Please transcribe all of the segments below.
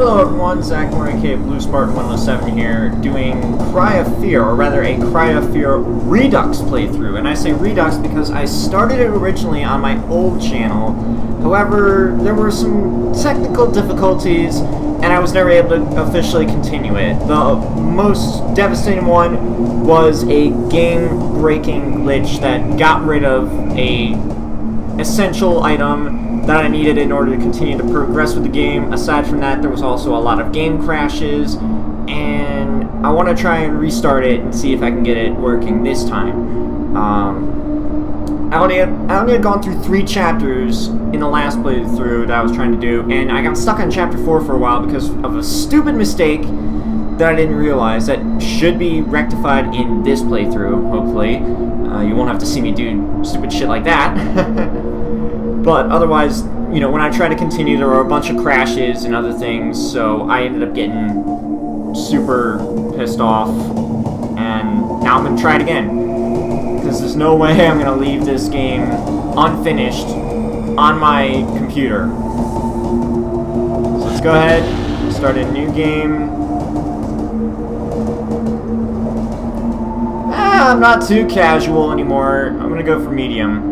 Hello everyone, Zach aka Blue Spartan 107 here, doing Cry of Fear, or rather a Cry of Fear Redux playthrough. And I say Redux because I started it originally on my old channel. However, there were some technical difficulties, and I was never able to officially continue it. The most devastating one was a game-breaking glitch that got rid of a essential item that I needed in order to continue to progress with the game. Aside from that, there was also a lot of game crashes, and I want to try and restart it and see if I can get it working this time. I only had gone through 3 chapters in the last playthrough that I was trying to do, and I got stuck on chapter 4 for a while because of a stupid mistake that I didn't realize that should be rectified in this playthrough, hopefully. You won't have to see me do stupid shit like that. But otherwise, you know, when I tried to continue, there were a bunch of crashes and other things, so I ended up getting super pissed off, and now I'm going to try it again. Because there's no way I'm going to leave this game unfinished on my computer. So let's go ahead, start a new game. I'm not too casual anymore. I'm going to go for medium.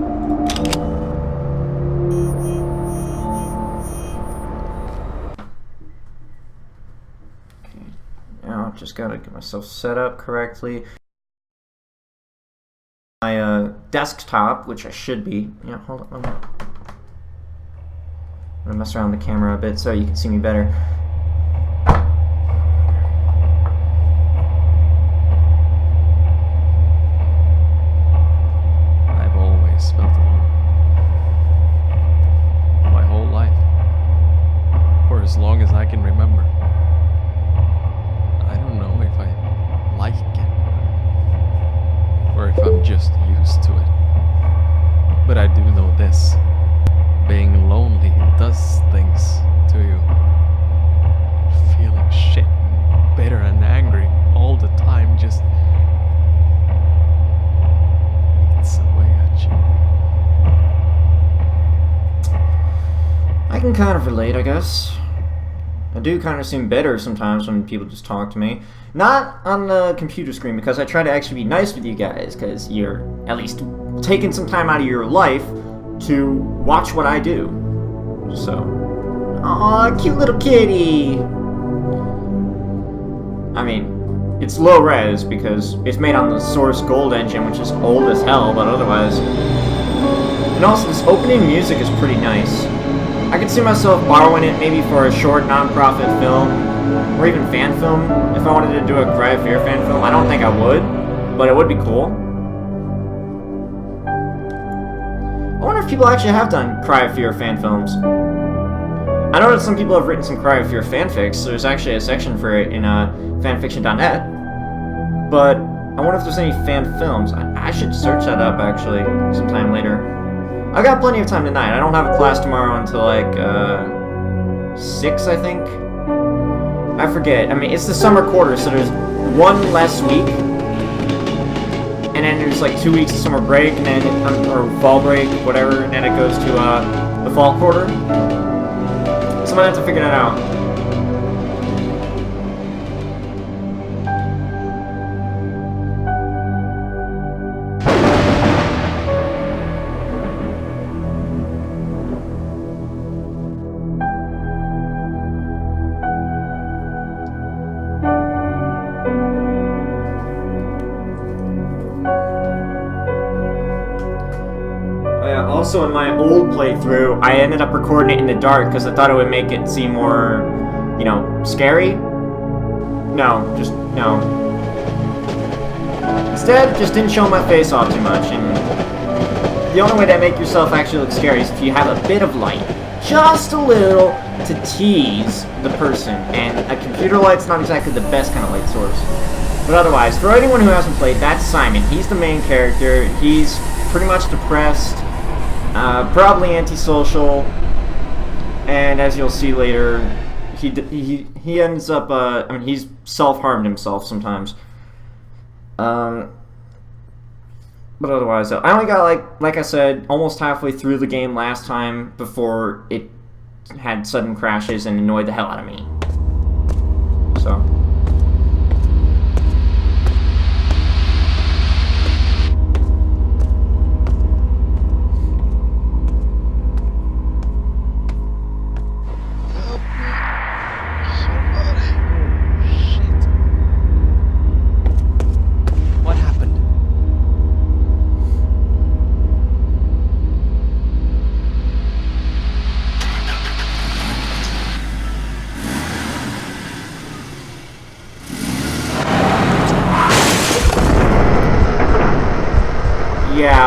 Just gotta get myself set up correctly. My desktop, which I should be. Yeah, hold on. I'm gonna mess around with the camera a bit so you can see me better. I've always felt alone. My whole life. For as long as I can remember. I don't know if I like it, or if I'm just used to it. But I do know this. Being lonely does things to you. Feeling shit, bitter and angry all the time just eats away at you. I can kind of relate, I guess. I do kind of seem better sometimes when people just talk to me. Not on the computer screen, because I try to actually be nice with you guys, because you're at least taking some time out of your life to watch what I do. So, aw, cute little kitty! I mean, it's low res, because it's made on the Source Gold engine, which is old as hell, but otherwise... And also, this opening music is pretty nice. I could see myself borrowing it maybe for a short non-profit film, or even fan film, if I wanted to do a Cry of Fear fan film. I don't think I would, but it would be cool. I wonder if people actually have done Cry of Fear fan films. I know that some people have written some Cry of Fear fanfics, so there's actually a section for it in fanfiction.net, but I wonder if there's any fan films. I should search that up, actually, sometime later. I got plenty of time tonight. I don't have a class tomorrow until like 6, I think. I forget. I mean, it's the summer quarter, so there's one less week, and then there's like 2 weeks of summer break, and then or fall break, whatever, and then it goes to the fall quarter. So I'm gonna have to figure that out. Also, in my old playthrough, I ended up recording it in the dark because I thought it would make it seem more, you know, scary. No. Instead, just didn't show my face off too much, and the only way to make yourself actually look scary is if you have a bit of light. Just a little, to tease the person, and a computer light's not exactly the best kind of light source. But otherwise, for anyone who hasn't played, that's Simon. He's the main character. He's pretty much depressed. Probably antisocial, and as you'll see later, he ends up, I mean, he's self-harmed himself sometimes. But otherwise, I only got, like I said, almost halfway through the game last time before it had sudden crashes and annoyed the hell out of me.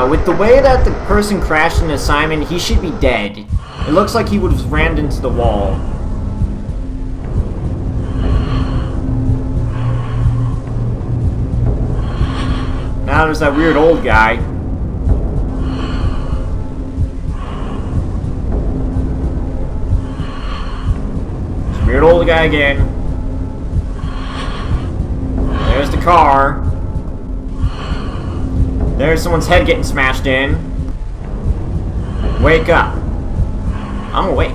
Yeah, with the way that the person crashed into Simon, he should be dead. It looks like he would have rammed into the wall. Now there's that weird old guy. There's a weird old guy again. There's the car. There's someone's head getting smashed in. Wake up. I'm awake.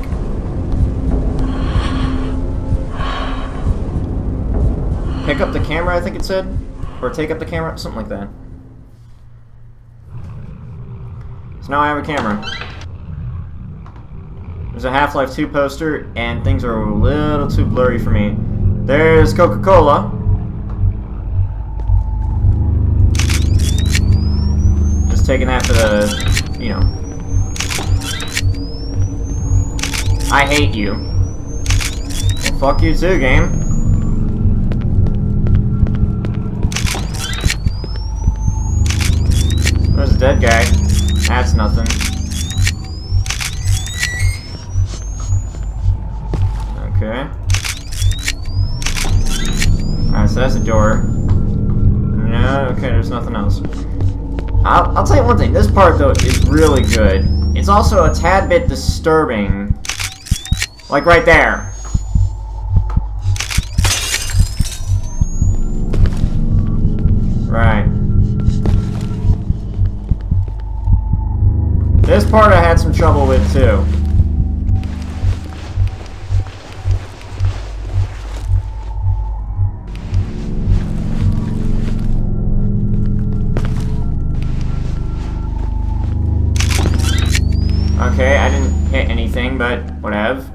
Pick up the camera, I think it said. Or take up the camera, something like that. So now I have a camera. There's a Half-Life 2 poster, and things are a little too blurry for me. There's Coca-Cola. Just taking that for the, you know. I hate you. Well, fuck you too, game. There's a dead guy. That's nothing. Okay. Alright, so that's a door. No, okay, there's nothing else. I'll tell you one thing. This part, though, is really good. It's also a tad bit disturbing. Like right there. Right. This part I had some trouble with, too. Okay, I didn't hit anything, but whatever.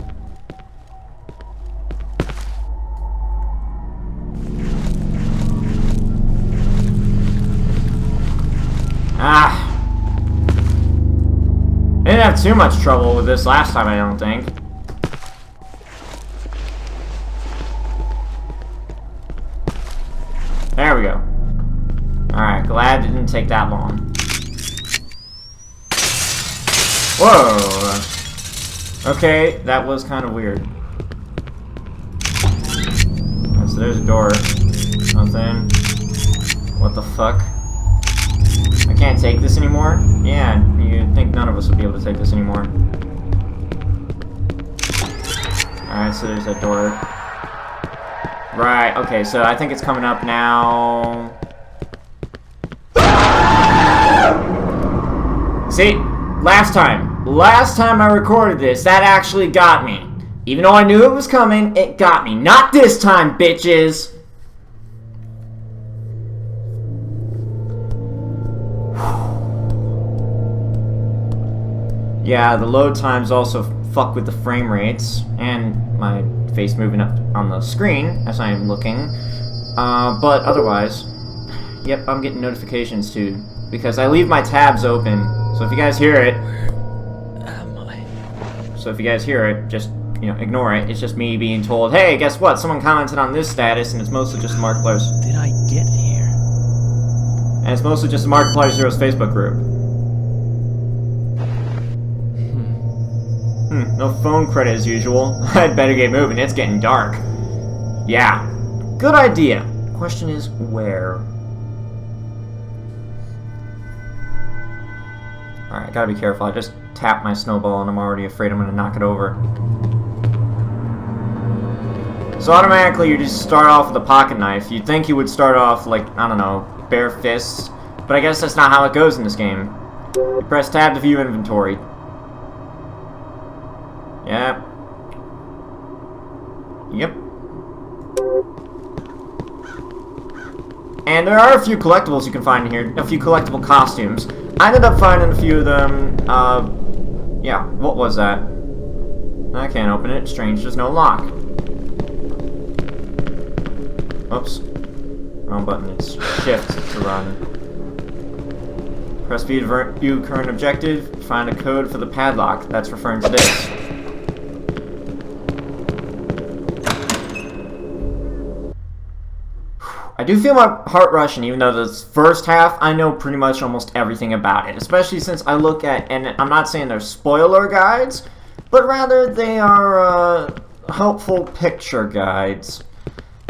Ah. I didn't have too much trouble with this last time, I don't think. There we go. Alright, glad it didn't take that long. Whoa! Okay, that was kind of weird. Right, so there's a door. Nothing. What the fuck? I can't take this anymore? Yeah, you'd think none of us would be able to take this anymore. Alright, so there's that door. Right, okay, so I think it's coming up now. See? Last time I recorded this, that actually got me. Even though I knew it was coming, it got me. Not this time, bitches! Yeah, the load times also fuck with the frame rates, and my face moving up on the screen as I am looking. But otherwise, yep, I'm getting notifications too, because I leave my tabs open. So if you guys hear it, just, you know, ignore it. It's just me being told, hey, guess what? Someone commented on this status, and it's mostly just Markiplier's. Did I get here? And it's mostly just Markiplier Zero's Facebook group. No phone credit as usual. I'd better get moving. It's getting dark. Yeah. Good idea. Question is, where? Alright, gotta be careful. I just tapped my snowball and I'm already afraid I'm gonna knock it over. So automatically you just start off with a pocket knife. You'd think you would start off like, I don't know, bare fists. But I guess that's not how it goes in this game. You press tab to view inventory. Yep. Yep. And there are a few collectibles you can find in here. A few collectible costumes. I ended up finding a few of them. Yeah, what was that? I can't open it. Strange, there's no lock. Oops. Wrong button. It's shift to run. Press V to view current objective. Find a code for the padlock. That's referring to this. I do feel my heart rushing, even though this first half, I know pretty much almost everything about it. Especially since I look at, and I'm not saying they're spoiler guides, but rather they are helpful picture guides.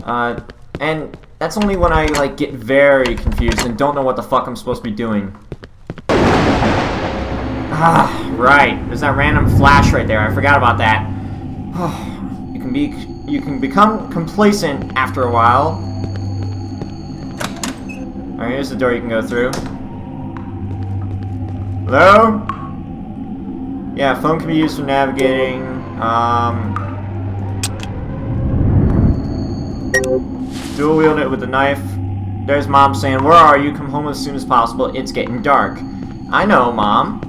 And that's only when I like get very confused and don't know what the fuck I'm supposed to be doing. Ah, right. There's that random flash right there. I forgot about that. You can become complacent after a while. Alright, here's the door you can go through. Hello? Yeah, phone can be used for navigating. Dual wield it with the knife. There's Mom saying, "Where are you? Come home as soon as possible. It's getting dark." I know, Mom.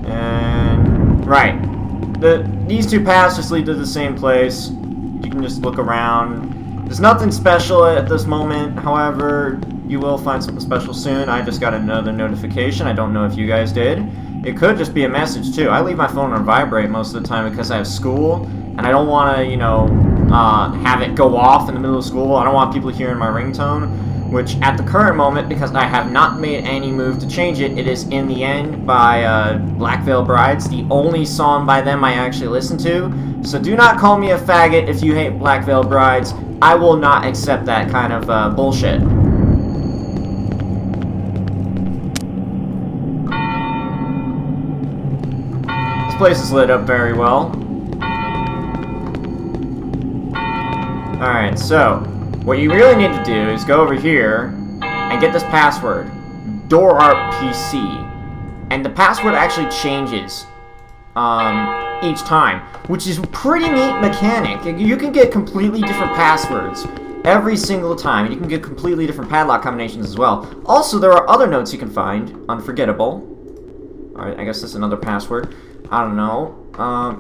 And right. These two paths just lead to the same place. You can just look around. There's nothing special at this moment, however, you will find something special soon. I just got another notification. I don't know if you guys did. It could just be a message, too. I leave my phone on vibrate most of the time because I have school, and I don't want to, you know, have it go off in the middle of school. I don't want people hearing my ringtone, which at the current moment, because I have not made any move to change it, it is In the End by Black Veil Brides, the only song by them I actually listen to. So do not call me a faggot if you hate Black Veil Brides. I will not accept that kind of bullshit. This place is lit up very well. Alright, so what you really need to do is go over here and get this password. Door Art PC. And the password actually changes each time, which is a pretty neat mechanic. You can get completely different passwords every single time. You can get completely different padlock combinations as well. Also, there are other notes you can find. Unforgettable. Alright, I guess that's another password. I don't know.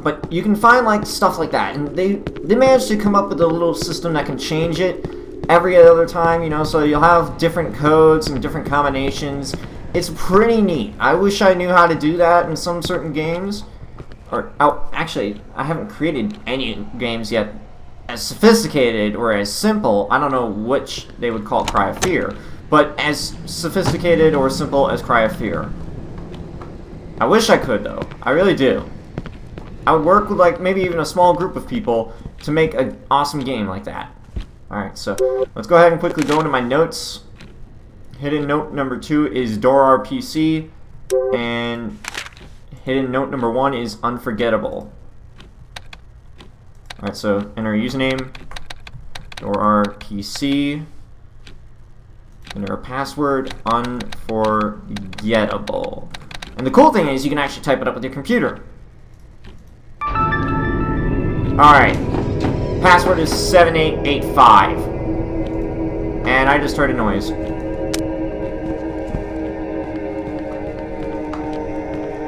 But you can find like stuff like that. And they managed to come up with a little system that can change it every other time, you know, so you'll have different codes and different combinations. It's pretty neat. I wish I knew how to do that in some certain games. Or, oh, actually, I haven't created any games yet as sophisticated or as simple. I don't know which they would call Cry of Fear, but as sophisticated or simple as Cry of Fear. I wish I could, though. I really do. I would work with, like, maybe even a small group of people to make an awesome game like that. Alright, so let's go ahead and quickly go into my notes. Hidden note number 2 is Door RPC, and hidden note number 1 is Unforgettable. Alright, so enter a username, Door RPC, enter a password, Unforgettable. And the cool thing is you can actually type it up with your computer. Alright, password is 7885. And I just heard a noise.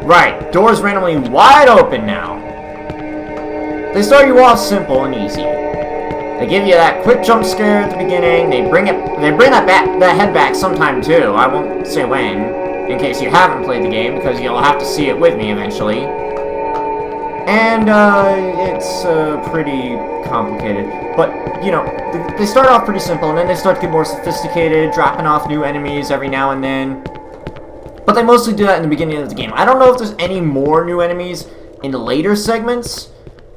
Right, doors randomly wide open now. They start you off simple and easy. They give you that quick jump scare at the beginning. They bring that head back sometime too. I won't say when, in case you haven't played the game, because you'll have to see it with me eventually. And it's pretty complicated. But, you know, they start off pretty simple, and then they start to get more sophisticated, dropping off new enemies every now and then. But they mostly do that in the beginning of the game. I don't know if there's any more new enemies in the later segments,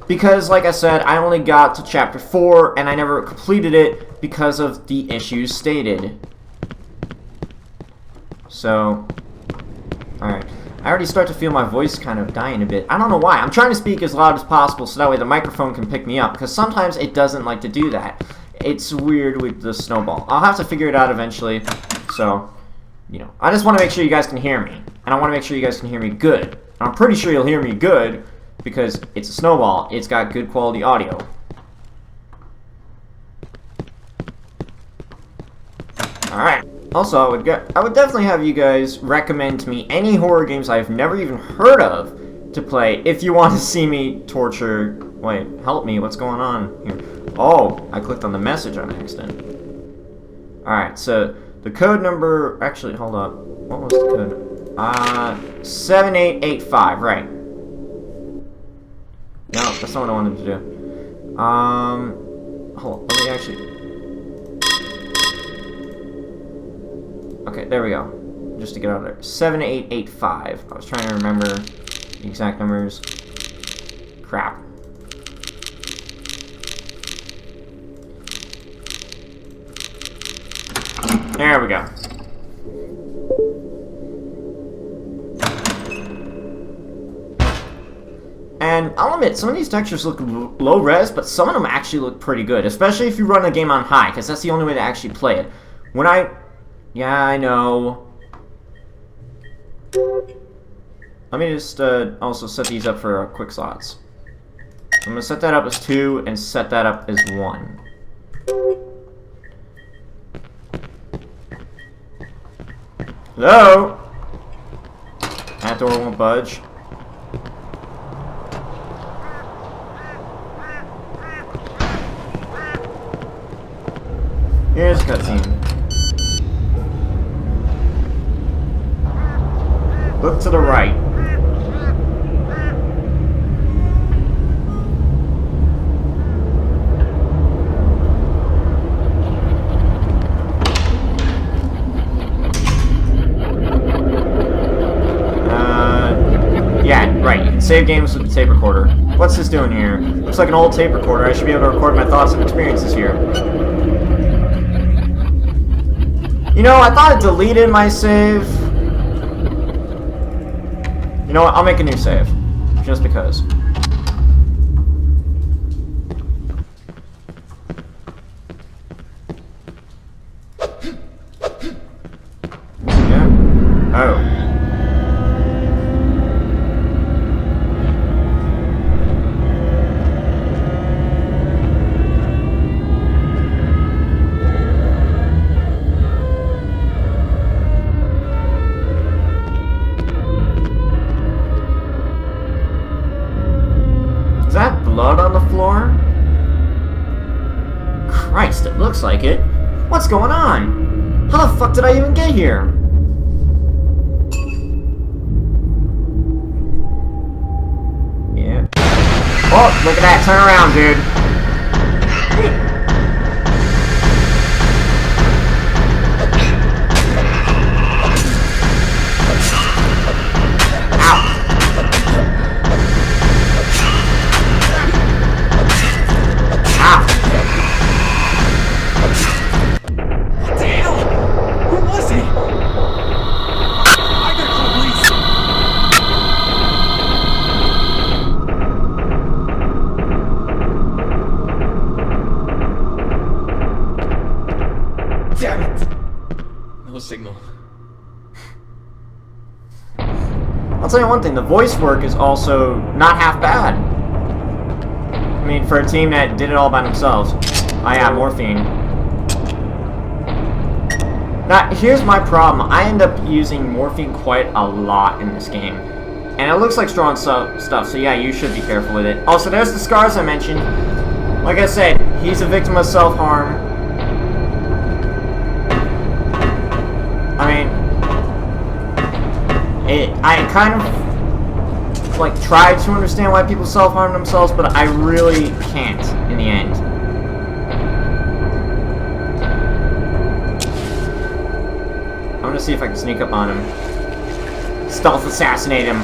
because, like I said, I only got to Chapter 4, and I never completed it because of the issues stated. So, alright. I already start to feel my voice kind of dying a bit. I don't know why. I'm trying to speak as loud as possible so that way the microphone can pick me up, because sometimes it doesn't like to do that. It's weird with the snowball. I'll have to figure it out eventually, so, you know. I just want to make sure you guys can hear me, and I want to make sure you guys can hear me good. And I'm pretty sure you'll hear me good, because it's a snowball. It's got good quality audio. Alright. Also, I would definitely have you guys recommend to me any horror games I've never even heard of to play if you want to see me torture... Wait, help me, what's going on here? Oh, I clicked on the message on accident. Alright, so the code number... Actually, hold up. What was the code? 7885, right. No, that's not what I wanted to do. Hold on, let me actually... Okay, there we go. Just to get out of there. 7885. I was trying to remember the exact numbers. Crap. There we go. And I'll admit, some of these textures look low res, but some of them actually look pretty good, especially if you run a game on high, because that's the only way to actually play it. When I... Yeah, I know. Let me just also set these up for quick slots. I'm going to set that up as 2 and set that up as 1. Hello? That door won't budge. Here's a cutscene. Look to the right. Yeah, right. You can save games with the tape recorder. What's this doing here? Looks like an old tape recorder. I should be able to record my thoughts and experiences here. You know, I thought I deleted my save. You know what? I'll make a new save. Just because. Yeah. Oh. Is that blood on the floor? Christ, it looks like it. What's going on? How the fuck did I even get here? Yeah. Oh, look at that. Turn around, dude. Signal. I'll tell you one thing, the voice work is also not half bad. I mean, for a team that did it all by themselves. Oh yeah, morphine. Now, here's my problem. I end up using morphine quite a lot in this game. And it looks like strong stuff, so yeah, you should be careful with it. Also, there's the scars I mentioned. Like I said, he's a victim of self-harm. I mean, I kind of, like, try to understand why people self-harm themselves, but I really can't in the end. I'm gonna see if I can sneak up on him. Stealth assassinate him.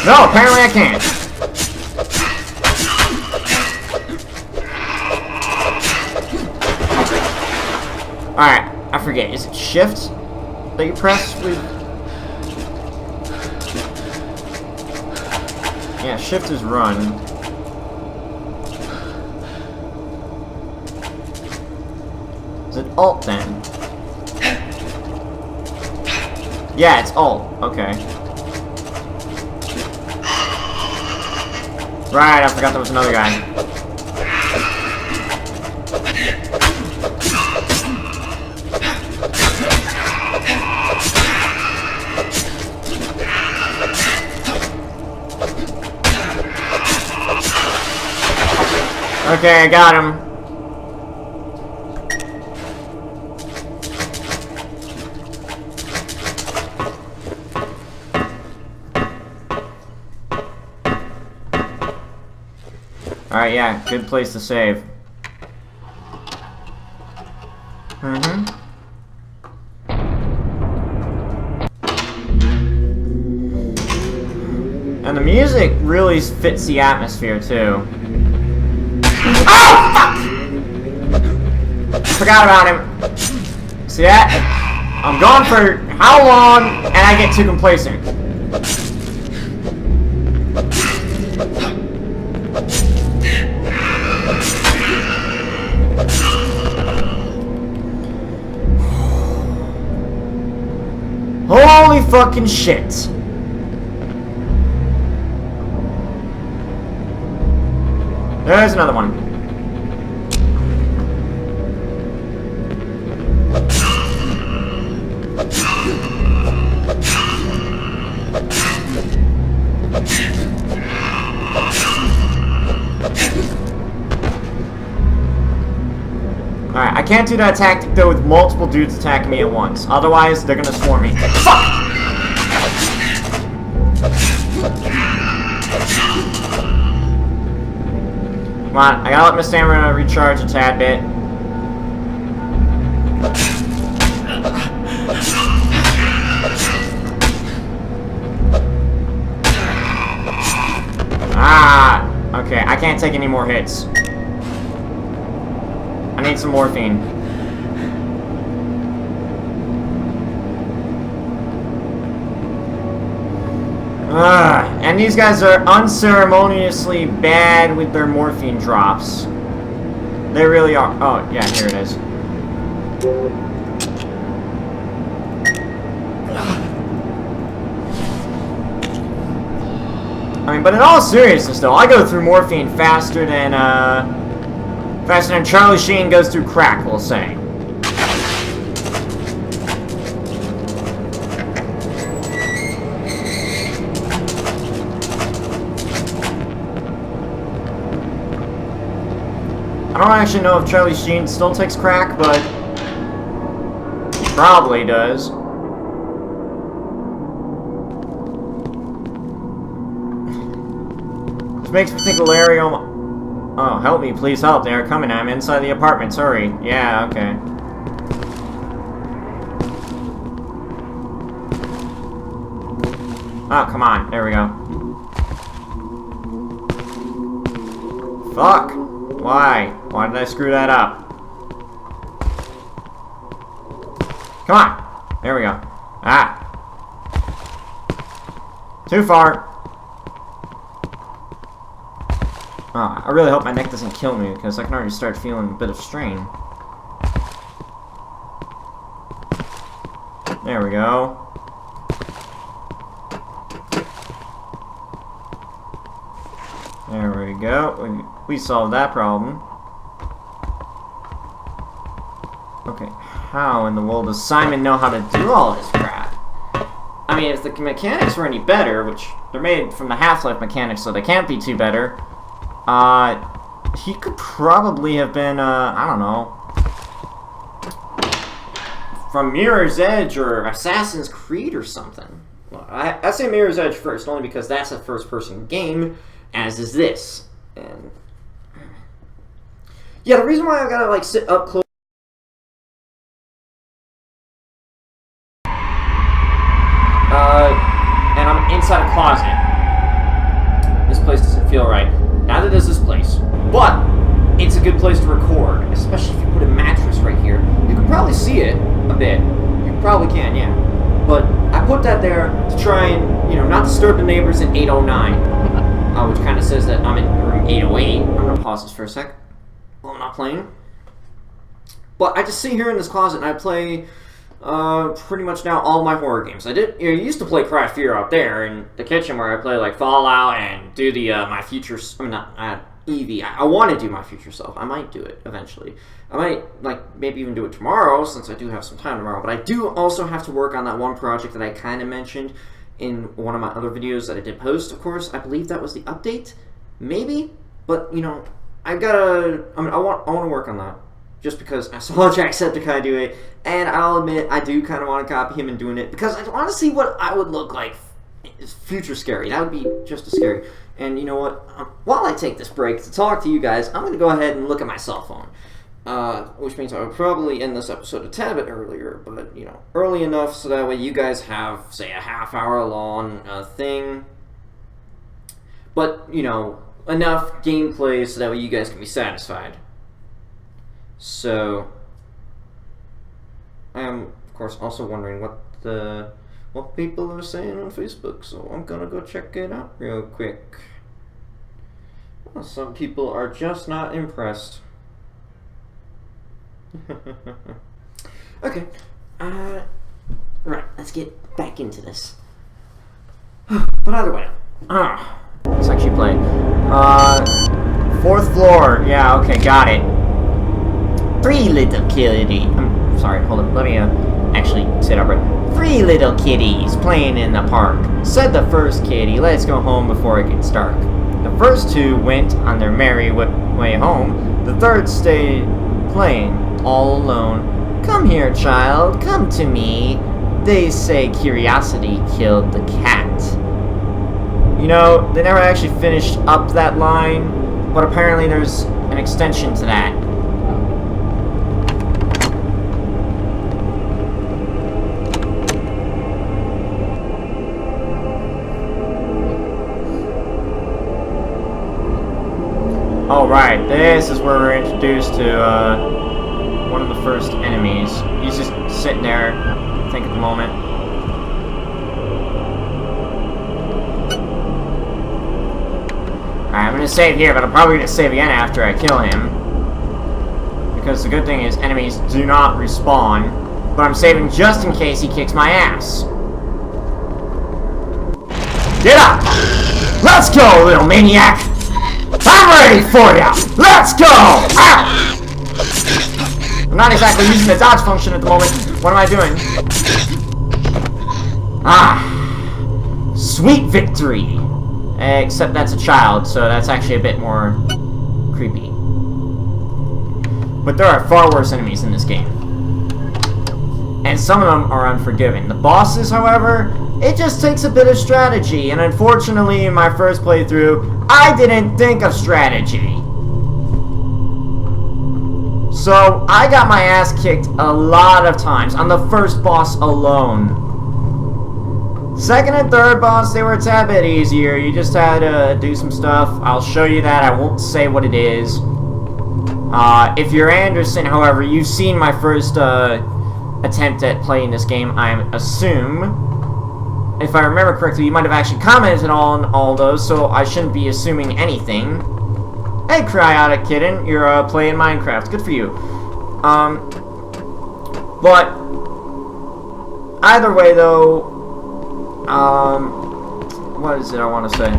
No, apparently I can't. Alright, I forget. Is it shift that you press with... Yeah, shift is run. Is it alt then? Yeah, it's alt. Okay. Right, I forgot there was another guy. Okay, I got him. Alright, yeah, good place to save. Mm-hmm. And the music really fits the atmosphere, too. Oh, fuck! Forgot about him. See that? I'm gone for how long, and I get too complacent. Holy fucking shit. There's another one. Alright, I can't do that tactic though with multiple dudes attacking me at once. Otherwise, they're gonna swarm me. Fuck! Come on, I gotta let my stamina recharge a tad bit. Ah! Okay, I can't take any more hits. I need some morphine. And these guys are unceremoniously bad with their morphine drops. They really are. Oh, yeah, here it is. I mean, but in all seriousness, though, I go through morphine faster than Charlie Sheen goes through crack, we'll say. I don't actually know if Charlie Sheen still takes crack, but he probably does. Which makes me think Valerio... Oh, help me, please help. They are coming. I'm inside the apartment. Sorry. Yeah, okay. Oh, come on. There we go. Fuck! Why? Why did I screw that up? Come on! There we go. Ah! Too far! Oh, I really hope my neck doesn't kill me, because I can already start feeling a bit of strain. There we go. There we go. We solved that problem. Okay, how in the world does Simon know how to do all this crap? I mean, if the mechanics were any better, which they're made from the Half-Life mechanics, so they can't be too better, he could probably have been, I don't know, from Mirror's Edge or Assassin's Creed or something. Well, I say Mirror's Edge first, only because that's a first-person game, as is this. And yeah, the reason why I gotta, like, sit up close and I'm inside a closet. This place doesn't feel right. Neither does this place. But it's a good place to record, especially if you put a mattress right here. You can probably see it a bit. You probably can, yeah. But I put that there to try and, you know, not disturb the neighbors in 809. Which kind of says that I'm in room 808. I'm going to pause this for a sec while I'm not playing. But I just sit here in this closet and I play pretty much now all my horror games. I used to play Cry of Fear out there in the kitchen where I play like Fallout and do the my future. I mean, not Eevee. I want to do my future self. I might do it eventually. I might like maybe even do it tomorrow since I do have some time tomorrow. But I do also have to work on that one project that I kind of mentioned in one of my other videos that I did post. Of course, I believe that was the update, maybe. But you know, I want to work on that. Just because I saw Jacksepticeye do it, and I'll admit I do kind of want to copy him in doing it because I want to see what I would look like. Future scary. That would be just as scary. And you know what? While I take this break to talk to you guys, I'm going to go ahead and look at my cell phone. Which means I would probably end this episode a tad bit earlier, but, you know, early enough so that way you guys have, say, a half-hour long thing. But, you know, enough gameplay so that way you guys can be satisfied. So, I am, of course, also wondering what people are saying on Facebook, so I'm gonna go check it out real quick. Well, some people are just not impressed. Okay, right, let's get back into this. But either way, let's actually play. 4th floor, yeah, okay, got it. 3 little kitty. I'm sorry, hold up, let me actually sit up right. 3 little kitties playing in the park. Said the first kitty, let's go home before it gets dark. The first 2 went on their merry way home. The third stayed playing all alone. Come here, child, come to me. They say curiosity killed the cat. You know, they never actually finished up that line, but apparently there's an extension to that. Alright, this is where we're introduced to one of the first enemies. He's just sitting there, I think, at the moment. Alright, I'm gonna save here, but I'm probably gonna save again after I kill him. Because the good thing is enemies do not respawn, but I'm saving just in case he kicks my ass. Get up! Let's go, little maniac! I'm ready for ya! Let's go! Ow! I'm not exactly using the dodge function at the moment. What am I doing? Sweet victory! Except that's a child, so that's actually a bit more creepy. But there are far worse enemies in this game. And some of them are unforgiving. The bosses, however, it just takes a bit of strategy, and unfortunately in my first playthrough, I didn't think of strategy. So, I got my ass kicked a lot of times on the first boss alone. Second and third boss, they were a tad bit easier. You just had to do some stuff. I'll show you that. I won't say what it is. If you're Anderson, however, you've seen my first attempt at playing this game, I assume. If I remember correctly, you might have actually commented on all those, so I shouldn't be assuming anything. Hey, Cryotic Kitten, you're playing Minecraft. Good for you. But either way, though, what is it I want to say?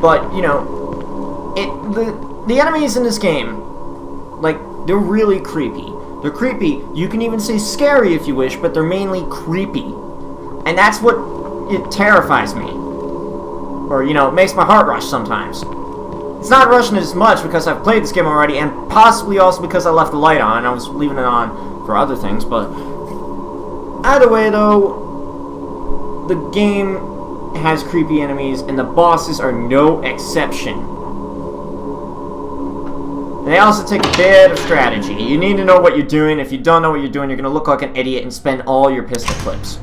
But you know, the enemies in this game, like, they're really creepy. They're creepy. You can even say scary if you wish, but they're mainly creepy, and that's what it terrifies me. Or, you know, it makes my heart rush sometimes. It's not rushing as much because I've played this game already, and possibly also because I left the light on. I was leaving it on for other things, but either way, though, the game has creepy enemies, and the bosses are no exception. They also take a bit of strategy. You need to know what you're doing. If you don't know what you're doing, you're going to look like an idiot and spend all your pistol clips.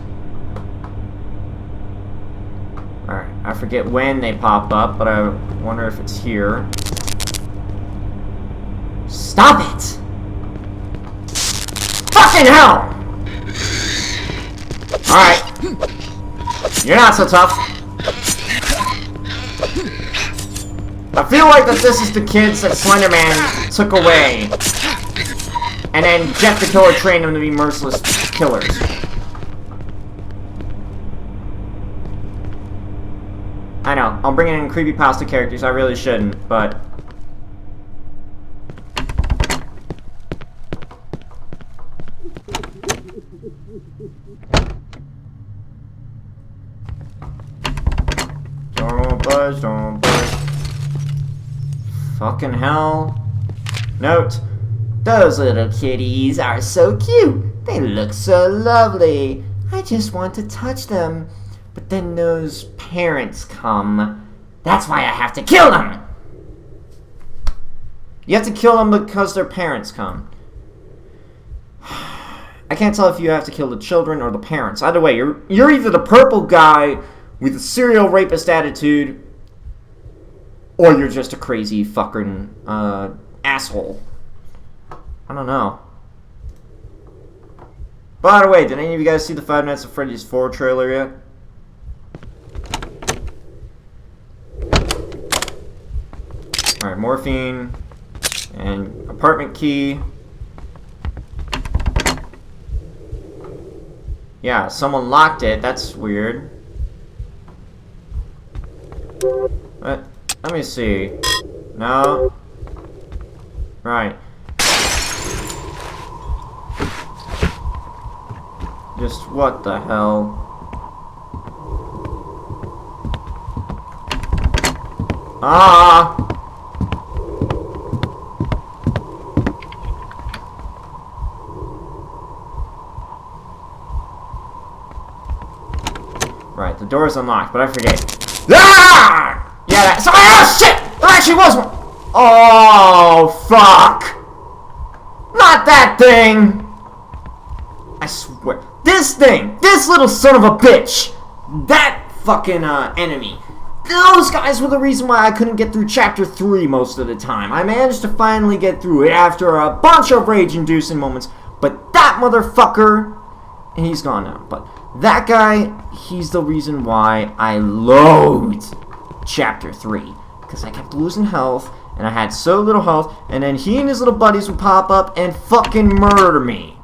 Alright, I forget when they pop up, but I wonder if it's here. Stop it! Fucking hell! Alright. You're not so tough. I feel like that this is the kids that Slenderman took away. And then Jeff the Killer trained them to be merciless killers. I know, I'm bringing in creepypasta characters, I really shouldn't, but... Don't budge, don't budge. Fucking hell. Note, those little kitties are so cute. They look so lovely. I just want to touch them. But then those parents come, That's why I have to kill them! You have to kill them because their parents come. I can't tell if you have to kill the children or the parents. Either way, you're either the purple guy with a serial rapist attitude, or you're just a crazy fucking asshole. I don't know. By the way, did any of you guys see the Five Nights at Freddy's 4 trailer yet? Alright, morphine and apartment key. Yeah, someone locked it. That's weird. Let me see. No. Right. Just what the hell? Ah! Right, the door is unlocked, but I forget. Ah! Yeah, that. Oh shit! There actually was one. Oh fuck! Not that thing! I swear, this thing, this little son of a bitch, that fucking enemy. Those guys were the reason why I couldn't get through Chapter 3 most of the time. I managed to finally get through it after a bunch of rage-inducing moments, but that motherfucker, he's gone now, but that guy, he's the reason why I loathed Chapter 3, because I kept losing health, and I had so little health, and then he and his little buddies would pop up and fucking murder me.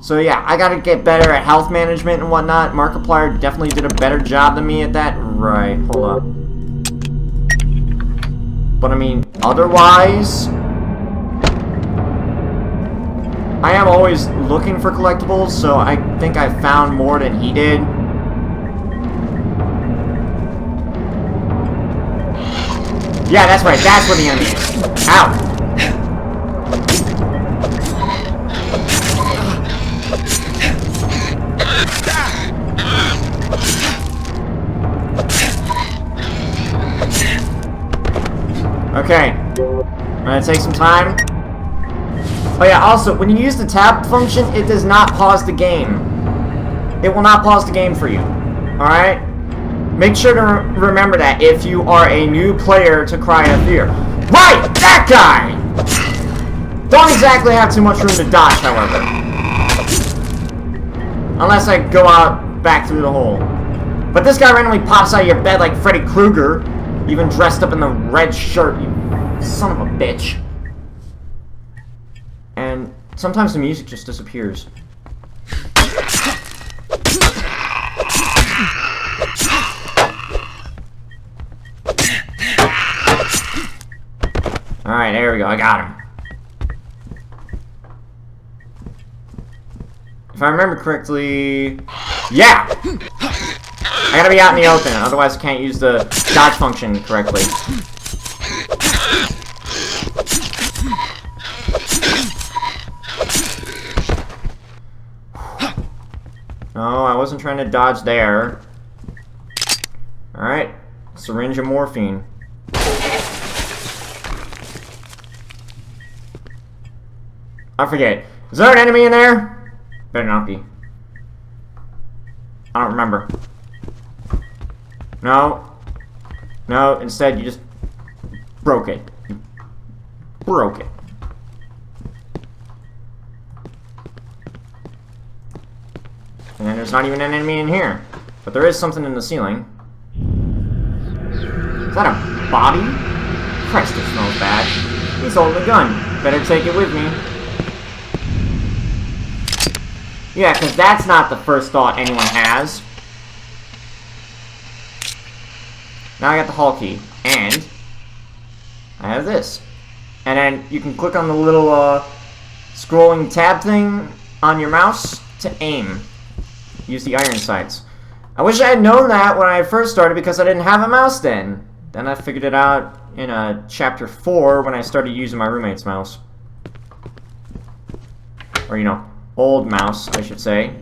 So yeah, I gotta get better at health management and whatnot. Markiplier definitely did a better job than me at that. Right, hold up. But I mean, otherwise, I am always looking for collectibles, so I think I found more than he did. Yeah, that's right, that's where the enemy is. Ow! Okay, I'm gonna take some time. Oh yeah, also, when you use the tab function, it does not pause the game. It will not pause the game for you. Alright? Make sure to remember that if you are a new player to Cry of Fear. Right! That guy! Don't exactly have too much room to dodge, however. Unless I go out back through the hole. But this guy randomly pops out of your bed like Freddy Krueger. Even dressed up in the red shirt, you son of a bitch. And sometimes the music just disappears. Alright, there we go, I got him. If I remember correctly... Yeah! I gotta be out in the open, otherwise I can't use the dodge function correctly. No, I wasn't trying to dodge there. Alright, syringe of morphine. I forget. Is there an enemy in there? Better not be. I don't remember. No. No, instead you just broke it. You broke it. And then there's not even an enemy in here. But there is something in the ceiling. Is that a body? Christ, it smells bad. He's holding a gun. Better take it with me. Yeah, because that's not the first thought anyone has. Now I got the hall key, and I have this. And then you can click on the little scrolling tab thing on your mouse to aim. Use the iron sights. I wish I had known that when I first started because I didn't have a mouse then. Then I figured it out in Chapter 4 when I started using my roommate's mouse. Or, you know, old mouse, I should say.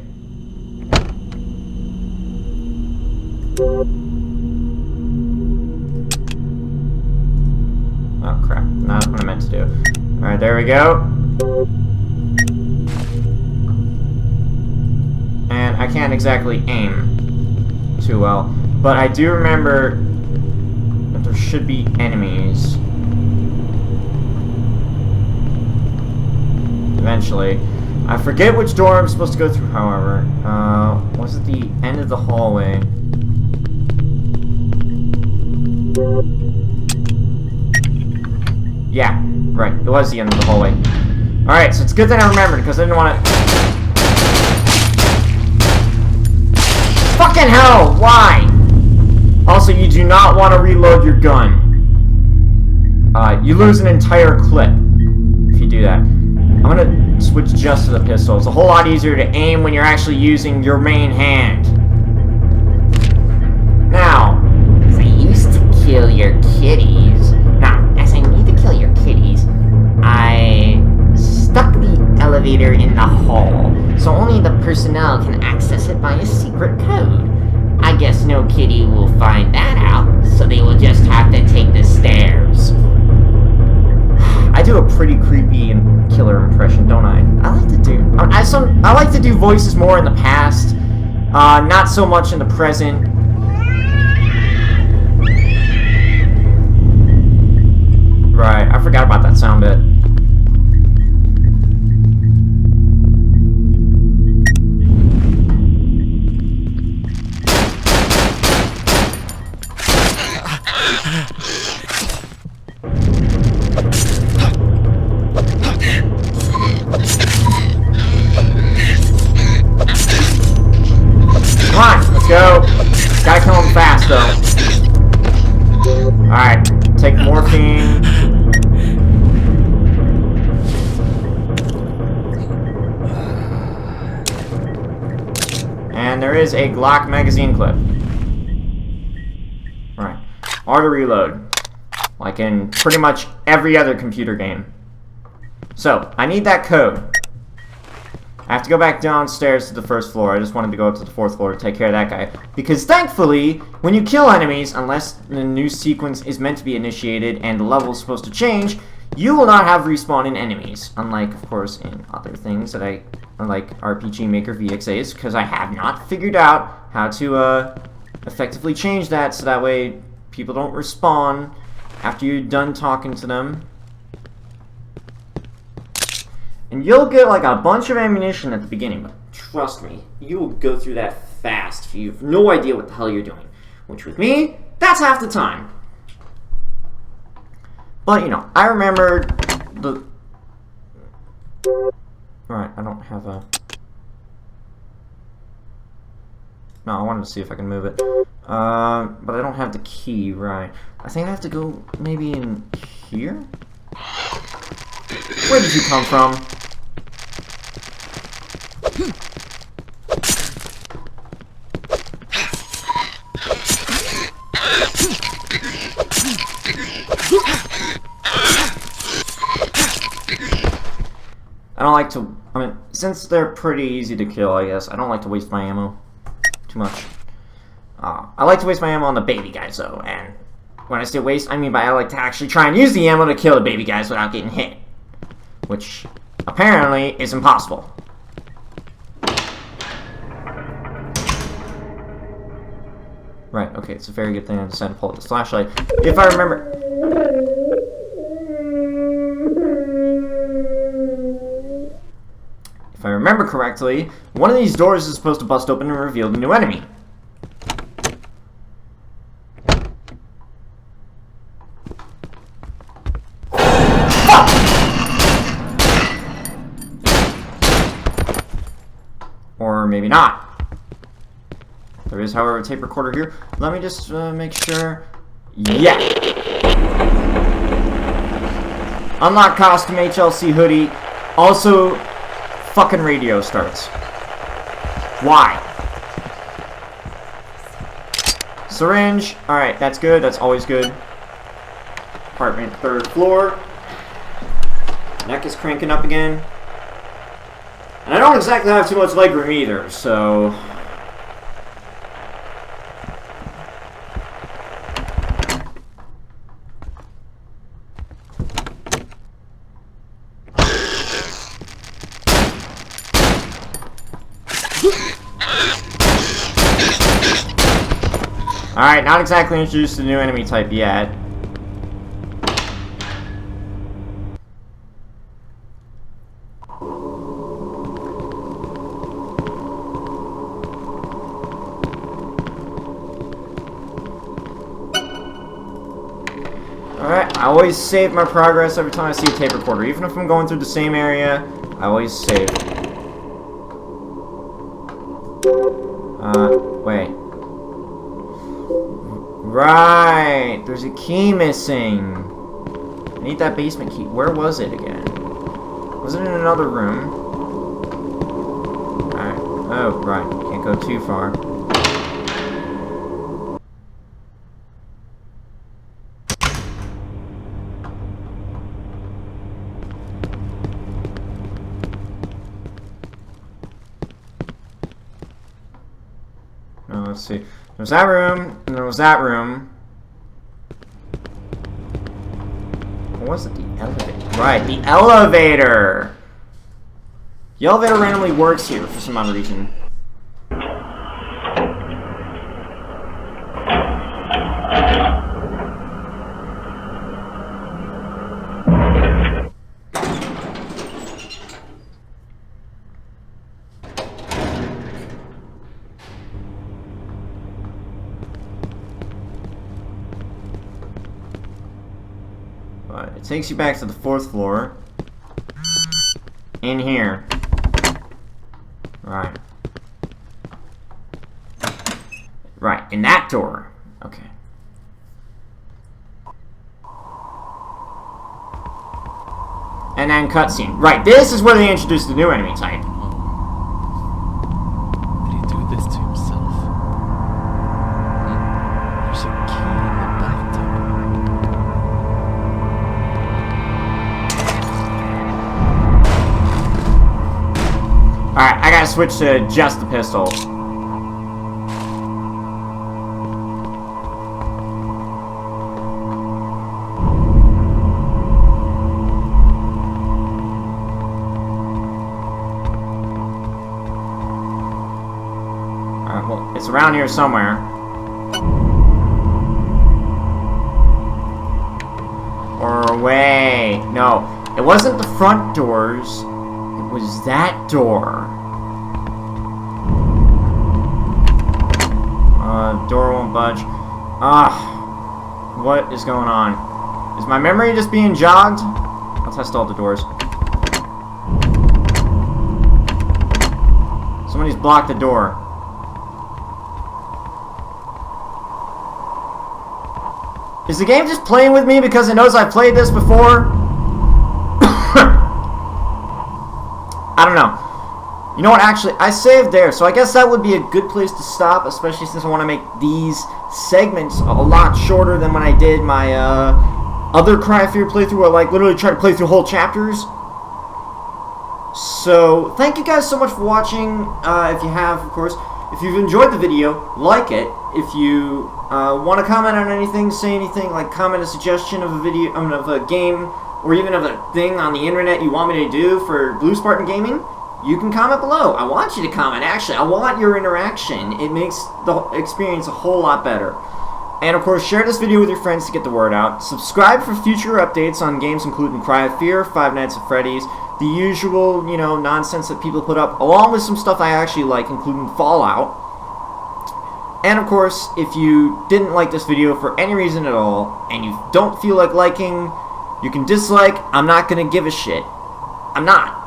not what I meant to do. Alright, there we go. And I can't exactly aim too well. But I do remember that there should be enemies. Eventually. I forget which door I'm supposed to go through, however. Was it the end of the hallway? Yeah, right. It was the end of the hallway. Alright, so it's good that I remembered, because I didn't want to... Fucking hell! Why? Also, you do not want to reload your gun. You lose an entire clip if you do that. I'm gonna switch just to the pistol. It's a whole lot easier to aim when you're actually using your main hand. Now, I used to kill your kitties. Now, as I need to kill your kitties, I stuck the elevator in the hall, so only the personnel can access it by a secret code. I guess no kitty will find that out, so they will just have to take the stairs. I do a pretty creepy and killer impression, don't I? I like to do voices more in the past, not so much in the present. Right, I forgot about that sound bit. Come on, let's go. Gotta kill him fast, though. Alright, take morphine. And there is a Glock magazine clip. Right. Auto reload. Like in pretty much every other computer game. So, I need that code. I have to go back downstairs to the first floor. I just wanted to go up to the fourth floor to take care of that guy. Because thankfully, when you kill enemies, unless the new sequence is meant to be initiated and the level is supposed to change, you will not have respawn in enemies. Unlike, of course, in other things that like RPG Maker VXAs, because I have not figured out how to effectively change that so that way people don't respawn after you're done talking to them. And you'll get like a bunch of ammunition at the beginning, but trust me, you will go through that fast if you have no idea what the hell you're doing. Which with me, that's half the time. But, you know, I remember the... Alright, I don't have a... No, I wanted to see if I can move it. But I don't have the key, right. I think I have to go maybe in here? Where did you come from? I don't like to, I mean, since they're pretty easy to kill, I guess, I don't like to waste my ammo too much. I like to waste my ammo on the baby guys, though, and when I say waste, I mean by I like to actually try and use the ammo to kill the baby guys without getting hit. Which, apparently, is impossible. Right, okay, it's a very good thing I decided to pull out this flashlight. If I remember... If I remember correctly, one of these doors is supposed to bust open and reveal the new enemy. Or maybe not. There is, however, a tape recorder here. Let me just make sure. Yeah! Unlock costume, HLC hoodie. Also, fucking radio starts. Why? Syringe. Alright, that's good. That's always good. Apartment, 3rd floor. Neck is cranking up again. And I don't exactly have too much legroom either, so... Alright, not exactly introduced to the new enemy type yet. Alright, I always save my progress every time I see a tape recorder. Even if I'm going through the same area, I always save. Wait. Right, there's a key missing. I need that basement key. Where was it again? Was it in another room? Alright. Oh, right. Can't go too far. No, let's see. There's that room, and there was that room. What was it? The elevator. Right, the elevator! The elevator randomly works here for some odd reason. But it takes you back to the 4th floor. In here. Right. Right, in that door. Okay. And then cutscene. Right, this is where they introduced the new enemy type. Did he do this to himself? There's a key in the bathtub. Alright, I gotta switch to just the pistol. Alright, well, it's around here somewhere. Or away. No, it wasn't the front doors. It was that door. Door won't budge. What is going on? Is my memory just being jogged? I'll test all the doors. Somebody's blocked the door. Is the game just playing with me because it knows I've played this before? I don't know. You know what, actually, I saved there, so I guess that would be a good place to stop, especially since I want to make these segments a lot shorter than when I did my other Cry of Fear playthrough, where I like literally try to play through whole chapters. So, thank you guys so much for watching, if you have, of course. If you've enjoyed the video, like it. If you want to comment on anything, say anything, like comment a suggestion of a video, of a game, or even of a thing on the internet you want me to do for Blue Spartan Gaming, you can comment below. I want you to comment, actually. I want your interaction. It makes the experience a whole lot better. And of course, share this video with your friends to get the word out. Subscribe for future updates on games including Cry of Fear, Five Nights at Freddy's, the usual, you know, nonsense that people put up, along with some stuff I actually like, including Fallout. And of course, if you didn't like this video for any reason at all, and you don't feel like liking, you can dislike. I'm not gonna give a shit. I'm not.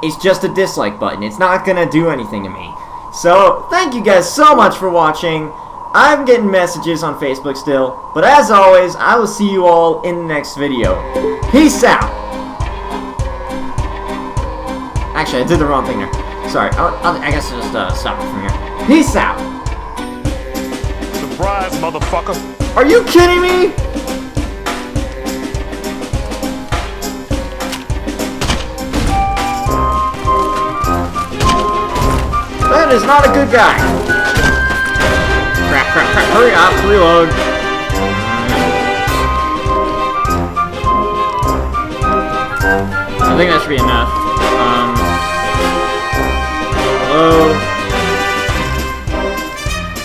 It's just a dislike button. It's not gonna do anything to me. So, thank you guys so much for watching. I'm getting messages on Facebook still, but as always, I will see you all in the next video. Peace out! Actually, I did the wrong thing there. Sorry, I guess I'll just stop it from here. Peace out! Surprise, motherfucker! Are you kidding me? That is not a good guy. Crap, crap, crap. Hurry up, reload. I think that should be enough. Hello?